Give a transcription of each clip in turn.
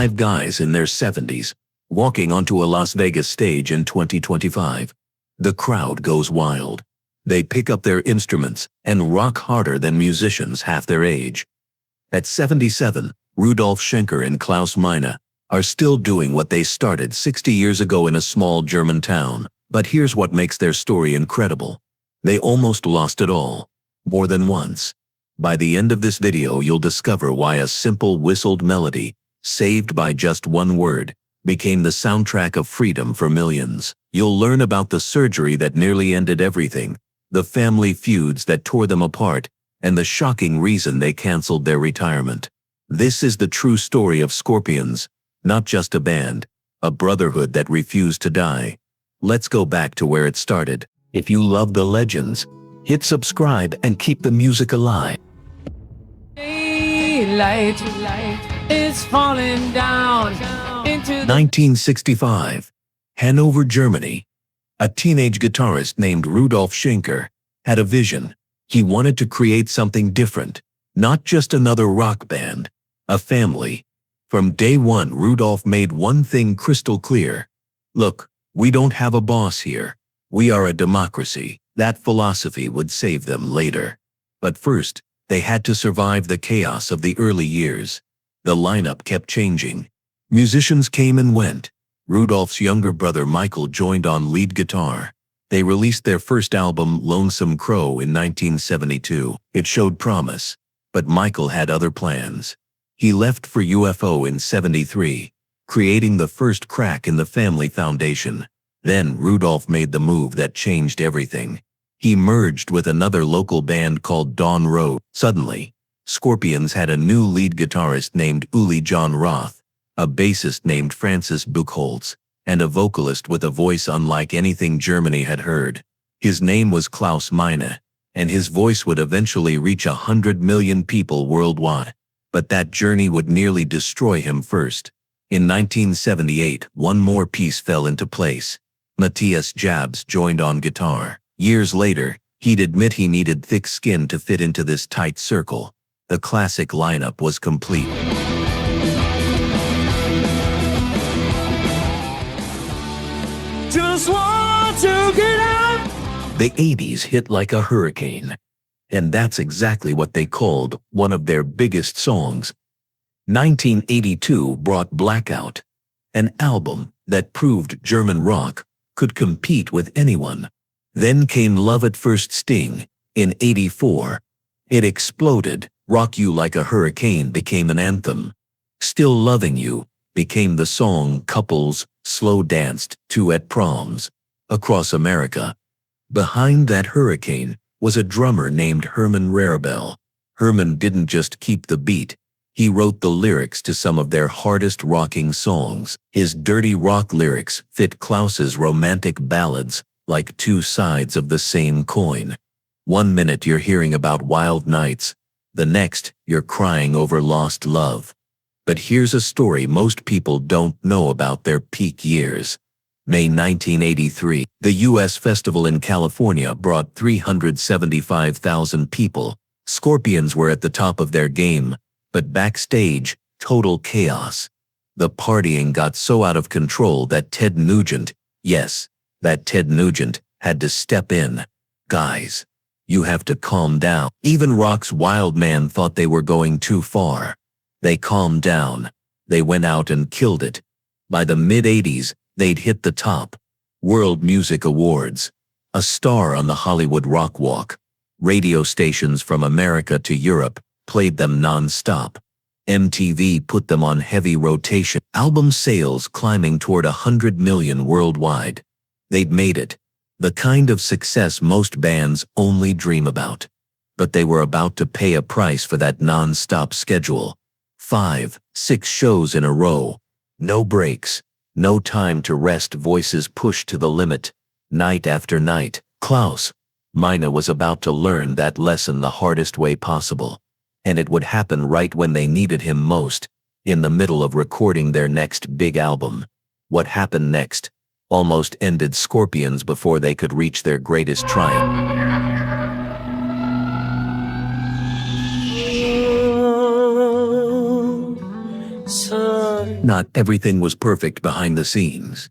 5 guys in their 70s, walking onto a Las Vegas stage in 2025. The crowd goes wild. They pick up their instruments and rock harder than musicians half their age. At 77, Rudolf Schenker and Klaus Meine are still doing what they started 60 years ago in a small German town. But here's what makes their story incredible. They almost lost it all, more than once. By the end of this video, you'll discover why a simple whistled melody, saved by just one word, became the soundtrack of freedom for millions. You'll learn about the surgery that nearly ended everything, the family feuds that tore them apart, and the shocking reason they canceled their retirement. This is the true story of Scorpions, not just a band, a brotherhood that refused to die. Let's go back to where it started. If you love the legends, hit subscribe and keep the music alive. Daylight is falling down into 1965, Hannover, Germany. A teenage guitarist named Rudolf Schenker had a vision. He wanted to create something different, not just another rock band, a family. From day one, Rudolf made one thing crystal clear. Look, we don't have a boss here. We are a democracy. That philosophy would save them later. But first, they had to survive the chaos of the early years. The lineup kept changing. Musicians came and went. Rudolf's younger brother Michael joined on lead guitar. They released their first album, Lonesome Crow, in 1972. It showed promise, but Michael had other plans. He left for UFO in '73, creating the first crack in the family foundation. Then Rudolf made the move that changed everything. He merged with another local band called Roth. Suddenly, Scorpions had a new lead guitarist named John Roth, a bassist named Francis Buchholz, and a vocalist with a voice unlike anything Germany had heard. His name was Klaus Meine, and his voice would eventually reach 100 million people worldwide. But that journey would nearly destroy him first. In 1978, one more piece fell into place. Matthias Jabs joined on guitar. Years later, he'd admit he needed thick skin to fit into this tight circle. The classic lineup was complete. just want to get out. The 80s hit like a hurricane, and that's exactly what they called one of their biggest songs. 1982 brought Blackout, an album that proved German rock could compete with anyone. Then came Love at First Sting in '84. It exploded. Rock You Like a Hurricane became an anthem. Still Loving You became the song couples slow danced to at proms across America. Behind that hurricane was a drummer named Herman Rarebell. Herman didn't just keep the beat. He wrote the lyrics to some of their hardest rocking songs. His dirty rock lyrics fit Klaus's romantic ballads like two sides of the same coin. One minute you're hearing about wild nights, the next you're crying over lost love. But here's a story most people don't know about their peak years. May 1983, the U.S. Festival in California brought 375,000 people. Scorpions were at the top of their game, but backstage, total chaos. The partying got so out of control that Ted Nugent, yes, that Ted Nugent, had to step in. Guys, you have to calm down. Even rock's wild man thought they were going too far. They calmed down. They went out and killed it. By the mid-'80s, they'd hit the top. World Music Awards. A star on the Hollywood Rock Walk. Radio stations from America to Europe played them non-stop. MTV put them on heavy rotation. Album sales climbing toward 100 million worldwide. They'd made it. The kind of success most bands only dream about. But they were about to pay a price for that non-stop schedule. 5, 6 shows in a row. No breaks. No time to rest, voices pushed to the limit. Night after night. Klaus Meine was about to learn that lesson the hardest way possible. And it would happen right when they needed him most, in the middle of recording their next big album. What happened next almost ended Scorpions before they could reach their greatest triumph. Sun Not everything was perfect behind the scenes.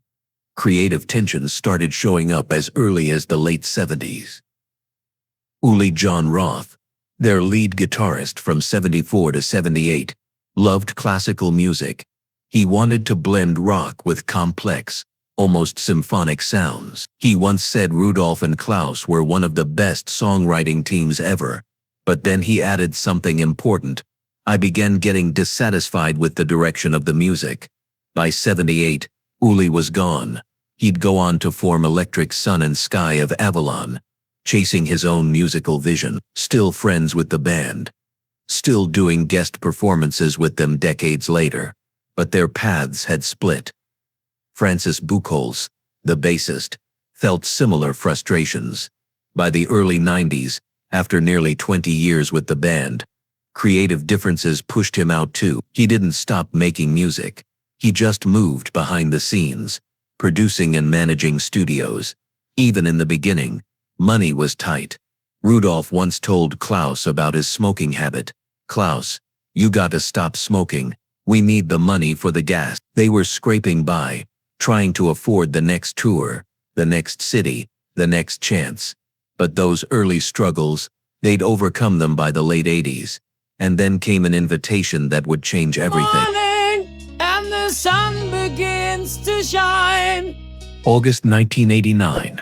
Creative tensions started showing up as early as the late 70s. Uli John Roth, their lead guitarist from 74 to 78, loved classical music. He wanted to blend rock with complex, almost symphonic sounds. He once said Rudolph and Klaus were one of the best songwriting teams ever. But then he added something important. I began getting dissatisfied with the direction of the music. By 78, Uli was gone. He'd go on to form Electric Sun and Sky of Avalon, chasing his own musical vision, still friends with the band, still doing guest performances with them decades later. But their paths had split. Francis Buchholz, the bassist, felt similar frustrations. By the early 90s, after nearly 20 years with the band, creative differences pushed him out too. He didn't stop making music. He just moved behind the scenes, producing and managing studios. Even in the beginning, money was tight. Rudolph once told Klaus about his smoking habit. "Klaus, you gotta stop smoking. We need the money for the gas." They were scraping by, trying to afford the next tour, the next city, the next chance. But those early struggles, they'd overcome them by the late 80s. And then came an invitation that would change everything. Morning, and the sun begins to shine. August 1989.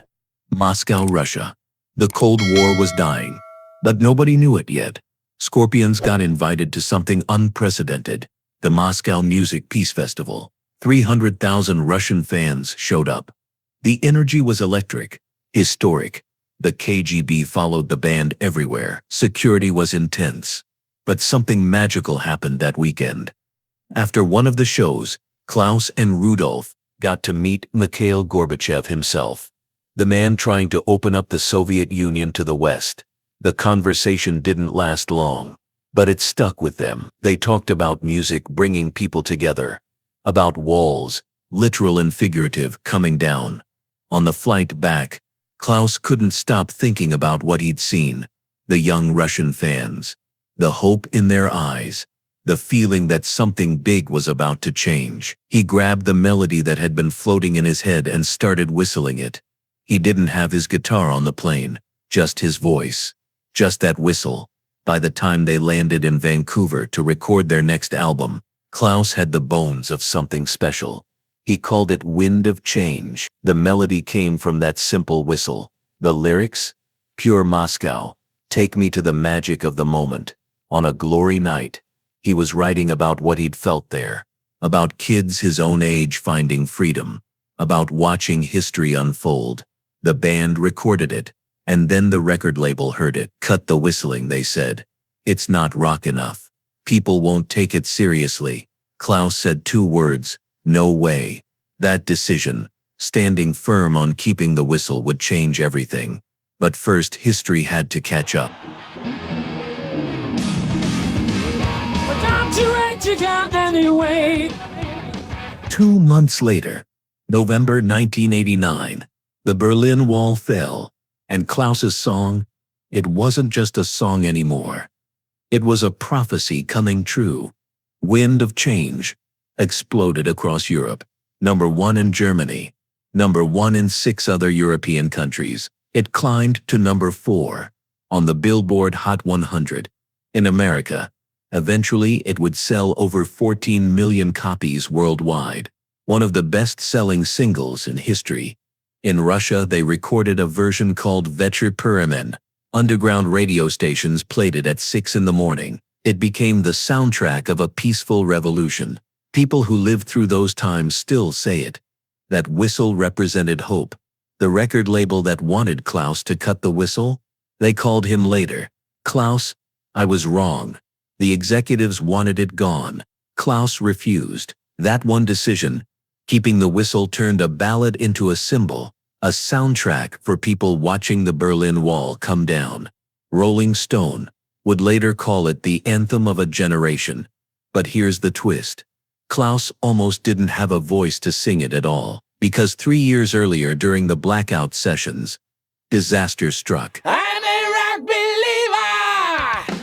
Moscow, Russia. The Cold War was dying, but nobody knew it yet. Scorpions got invited to something unprecedented, the Moscow Music Peace Festival. 300,000 Russian fans showed up. The energy was electric, historic. The KGB followed the band everywhere. Security was intense. But something magical happened that weekend. After one of the shows, Klaus and Rudolph got to meet Mikhail Gorbachev himself, the man trying to open up the Soviet Union to the West. The conversation didn't last long, but it stuck with them. They talked about music bringing people together, about walls, literal and figurative, coming down. On the flight back, Klaus couldn't stop thinking about what he'd seen, the young Russian fans, the hope in their eyes, the feeling that something big was about to change. He grabbed the melody that had been floating in his head and started whistling it. He didn't have his guitar on the plane, just his voice, just that whistle. By the time they landed in Vancouver to record their next album, Klaus had the bones of something special. He called it Wind of Change. The melody came from that simple whistle. The lyrics? Pure Moscow. Take me to the magic of the moment. On a glory night. He was writing about what he'd felt there. About kids his own age finding freedom. About watching history unfold. The band recorded it. And then the record label heard it. Cut the whistling, they said. It's not rock enough. People won't take it seriously. Klaus said 2 words. No way. That decision, standing firm on keeping the whistle, would change everything. But first, history had to catch up. But don't you wait to go anyway. 2 months later, November 1989, the Berlin Wall fell, and Klaus's song, it wasn't just a song anymore. It was a prophecy coming true. Wind of Change exploded across Europe. #1 in Germany. #1 in 6 other European countries. It climbed to #4 on the Billboard Hot 100. In America, eventually it would sell over 14 million copies worldwide. One of the best-selling singles in history. In Russia, they recorded a version called Vecher Peremen. Underground radio stations played it at 6 in the morning. It became the soundtrack of a peaceful revolution. People who lived through those times still say it. That whistle represented hope. The record label that wanted Klaus to cut the whistle, they called him later. Klaus, I was wrong. The executives wanted it gone. Klaus refused. That one decision, keeping the whistle, turned a ballad into a symbol, a soundtrack for people watching the Berlin Wall come down. Rolling Stone would later call it the anthem of a generation. But here's the twist. Klaus almost didn't have a voice to sing it at all, because 3 years earlier during the blackout sessions, disaster struck. I'm a rock believer.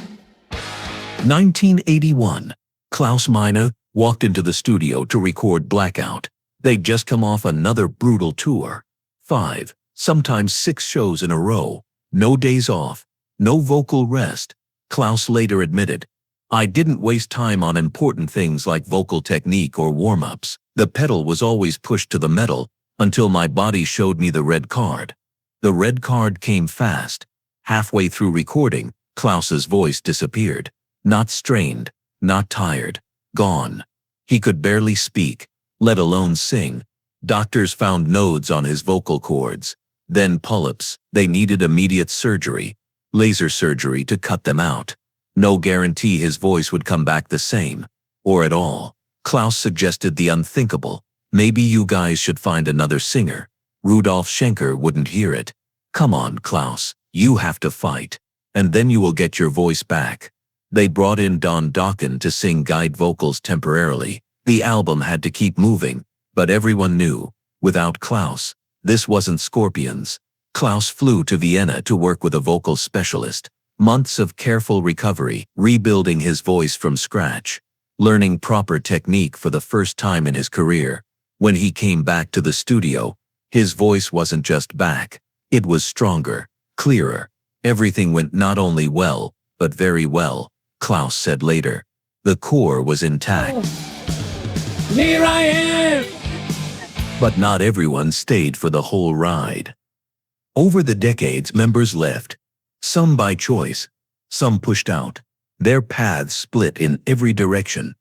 1981, Klaus Meine, walked into the studio to record Blackout. They'd just come off another brutal tour. 5, sometimes 6 shows in a row. No days off. No vocal rest. Klaus later admitted, "I didn't waste time on important things like vocal technique or warm-ups. The pedal was always pushed to the metal until my body showed me the red card." The red card came fast. Halfway through recording, Klaus's voice disappeared. Not strained, not tired, gone. He could barely speak, let alone sing. Doctors found nodes on his vocal cords, then polyps. They needed immediate surgery, laser surgery to cut them out. No guarantee his voice would come back the same, or at all. Klaus suggested the unthinkable. "Maybe you guys should find another singer." Rudolf Schenker wouldn't hear it. "Come on, Klaus, you have to fight, and then you will get your voice back." They brought in Don Dokken to sing guide vocals temporarily. The album had to keep moving, but everyone knew, without Klaus, this wasn't Scorpions. Klaus flew to Vienna to work with a vocal specialist. Months of careful recovery, rebuilding his voice from scratch, learning proper technique for the first time in his career. When he came back to the studio, his voice wasn't just back. It was stronger, clearer. Everything went not only well, but very well, Klaus said later. The core was intact. Here I am! But not everyone stayed for the whole ride. Over the decades, members left. Some by choice, some pushed out. Their paths split in every direction.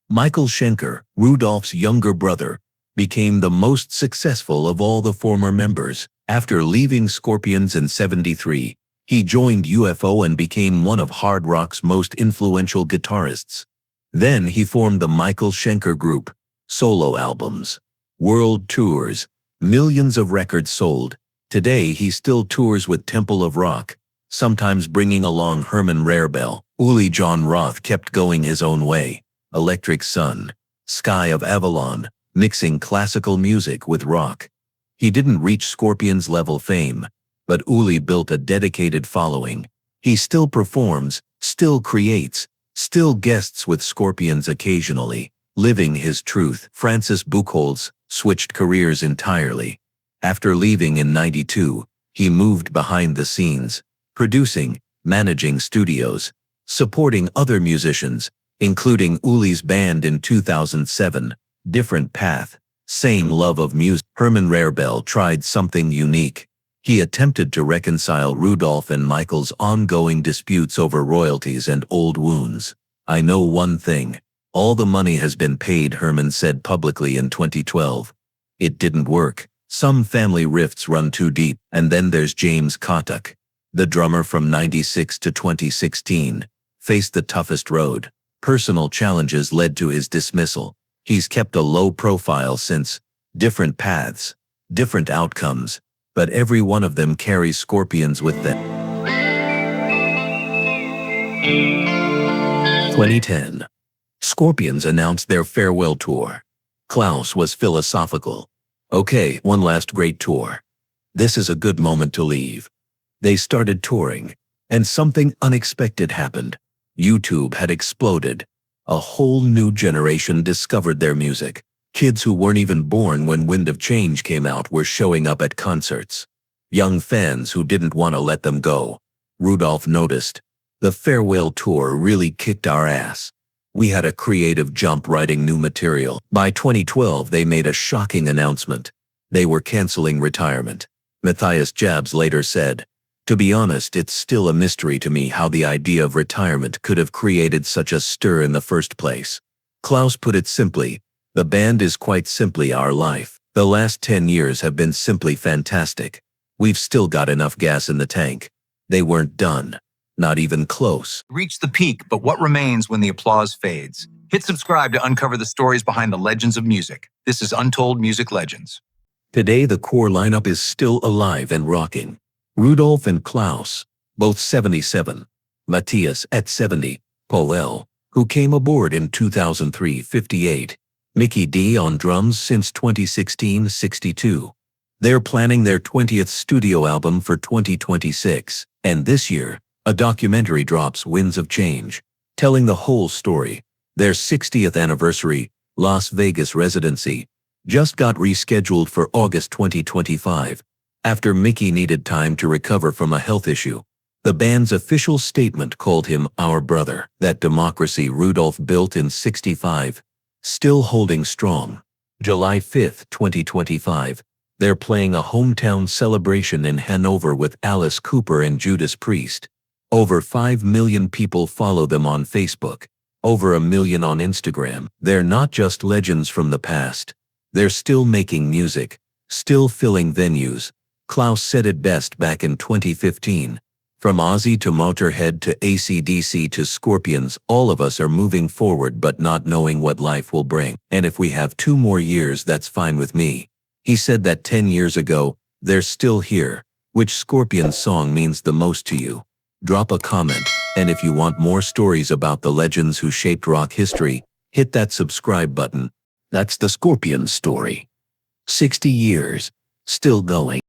Michael Schenker, Rudolf's younger brother, became the most successful of all the former members. After leaving Scorpions in '73, he joined UFO and became one of hard rock's most influential guitarists. Then he formed the Michael Schenker Group. Solo albums, world tours, millions of records sold. Today he still tours with Temple of Rock, sometimes bringing along Herman Rarebell. Uli Jon Roth kept going his own way. Electric Sun, Sky of Avalon, mixing classical music with rock. He didn't reach Scorpions level fame, but Uli built a dedicated following. He still performs, still creates, still guests with Scorpions occasionally, living his truth. Francis Buchholz switched careers entirely. After leaving in '92, he moved behind the scenes, producing, managing studios, supporting other musicians, including Uli's band in 2007, different path, same love of music. Herman Rarebell tried something unique. He attempted to reconcile Rudolf and Michael's ongoing disputes over royalties and old wounds. "I know one thing. All the money has been paid," Herman said publicly in 2012. It didn't work. Some family rifts run too deep. And then there's James Kotuk, the drummer from '96 to 2016, faced the toughest road. Personal challenges led to his dismissal. He's kept a low profile since. Different paths, different outcomes, but every one of them carries Scorpions with them. 2010. Scorpions announced their farewell tour. Klaus was philosophical. "Okay, one last great tour. This is a good moment to leave." They started touring, and something unexpected happened. YouTube had exploded. A whole new generation discovered their music. Kids who weren't even born when Wind of Change came out were showing up at concerts. Young fans who didn't want to let them go. Rudolf noticed, "The farewell tour really kicked our ass. We had a creative jump writing new material." By 2012, they made a shocking announcement. They were canceling retirement. Matthias Jabs later said, "To be honest, it's still a mystery to me how the idea of retirement could have created such a stir in the first place." Klaus put it simply, "The band is quite simply our life. The last 10 years have been simply fantastic. We've still got enough gas in the tank." They weren't done. Not even close. Reach the peak, but what remains when the applause fades? Hit subscribe to uncover the stories behind the legends of music. This is Untold Music Legends. Today the core lineup is still alive and rocking. Rudolf and Klaus, both 77. Matthias at 70. Paul, who came aboard in 2003, 58. Mickey D on drums since 2016, 62. They're planning their 20th studio album for 2026, and this year, a documentary drops, Winds of Change, telling the whole story. Their 60th anniversary, Las Vegas residency, just got rescheduled for August 2025, after Mickey needed time to recover from a health issue. The band's official statement called him "our brother." That democracy Rudolph built in '65, still holding strong. July 5, 2025, they're playing a hometown celebration in Hanover with Alice Cooper and Judas Priest. Over 5 million people follow them on Facebook, over 1 million on Instagram. They're not just legends from the past. They're still making music, still filling venues. Klaus said it best back in 2015. From Ozzy to Motorhead to AC/DC to Scorpions, all of us are moving forward but not knowing what life will bring. And if we have 2 more years, that's fine with me. He said that 10 years ago. They're still here. Which Scorpions song means the most to you? Drop a comment, and if you want more stories about the legends who shaped rock history, hit that subscribe button. That's the Scorpions story. 60 years, still going.